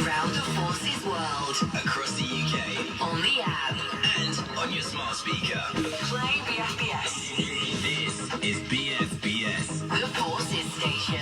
Around the Forces world. Across the UK. On the app. And on your smart speaker. Play BFBS. This is BFBS. The Forces station.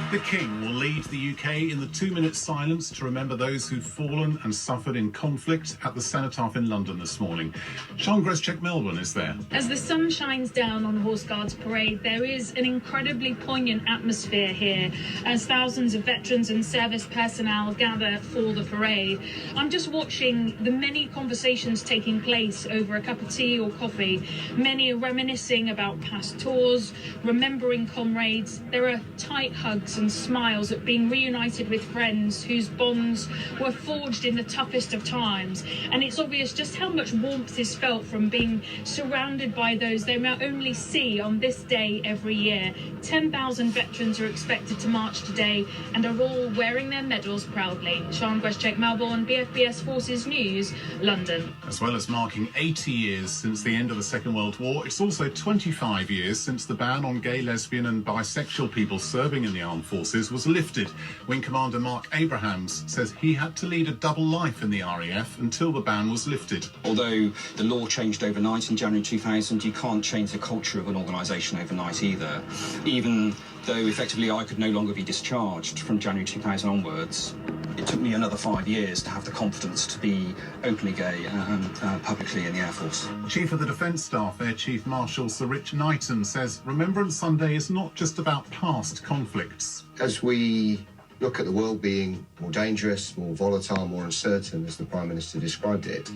The King will lead the UK in the 2-minute silence to remember those who've fallen and suffered in conflict at the Cenotaph in London this morning. Sian Greszczyk-Melbourne is there. As the sun shines down on the Horse Guards Parade, there is an incredibly poignant atmosphere here as thousands of veterans and service personnel gather for the parade. I'm just watching the many conversations taking place over a cup of tea or coffee. Many are reminiscing about past tours, remembering comrades. There are tight hugs and smiles at being reunited with friends whose bonds were forged in the toughest of times. And it's obvious just how much warmth is felt from being surrounded by those they may only see on this day every year. 10,000 veterans are expected to march today and are all wearing their medals proudly. Sian Greszczyk-Melbourne, BFBS Forces News, London. As well as marking 80 years since the end of the Second World War, it's also 25 years since the ban on gay, lesbian and bisexual people serving in the armed forces was lifted. Wing Commander Mark Abrahams says he had to lead a double life in the RAF until the ban was lifted. Although the law changed overnight in January 2000, you can't change the culture of an organisation overnight either. Even though effectively I could no longer be discharged from January 2000 onwards, it took me another 5 years to have the confidence to be openly gay and publicly in the Air Force. Chief of the Defence Staff, Air Chief Marshal Sir Rich Knighton, says Remembrance Sunday is not just about past conflicts. As we look at the world being more dangerous, more volatile, more uncertain, as the Prime Minister described it,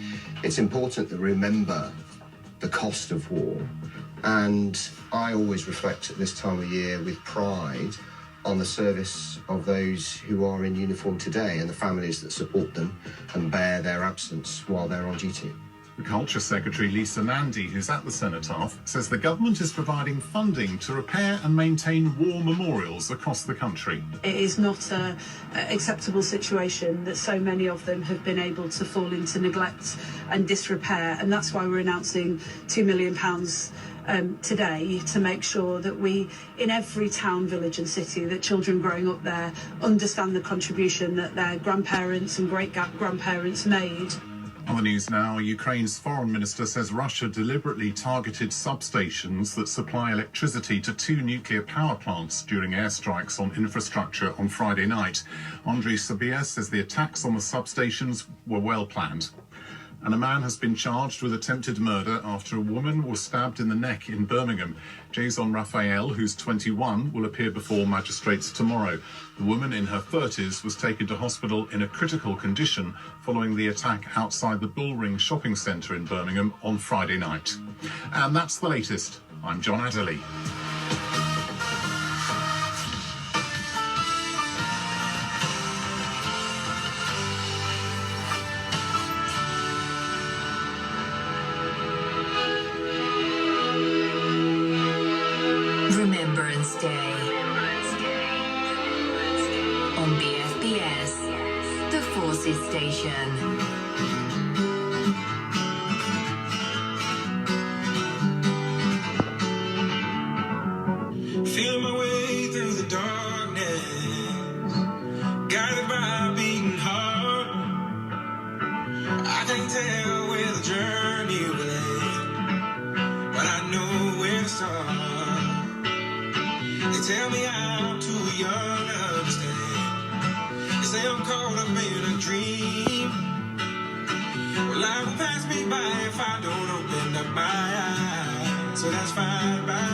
it's important that we remember the cost of war. And I always reflect at this time of year with pride on the service of those who are in uniform today and the families that support them and bear their absence while they're on duty. The Culture Secretary, Lisa Nandy, who's at the Cenotaph, says the government is providing funding to repair and maintain war memorials across the country. It is not an acceptable situation that so many of them have been able to fall into neglect and disrepair, and that's why we're announcing £2 million today to make sure that we, in every town, village and city, that children growing up there understand the contribution that their grandparents and great-grandparents made. On the news now, Ukraine's foreign minister says Russia deliberately targeted substations that supply electricity to 2 nuclear power plants during airstrikes on infrastructure on Friday night. Andriy Sybiha says the attacks on the substations were well planned. And a man has been charged with attempted murder after a woman was stabbed in the neck in Birmingham. Jason Raphael, who's 21, will appear before magistrates tomorrow. The woman in her 30s was taken to hospital in a critical condition following the attack outside the Bullring shopping centre in Birmingham on Friday night. And that's the latest. I'm John Adderley. Remembrance Day. On BFBS, the Forces station. Feel my way through the darkness, guided by a beating heart. I can't tell where the journey will end, but I know where to start. They tell me I'm too young to understand. They say I'm caught up in a dream. Well, life will pass me by if I don't open up my eyes. So that's fine by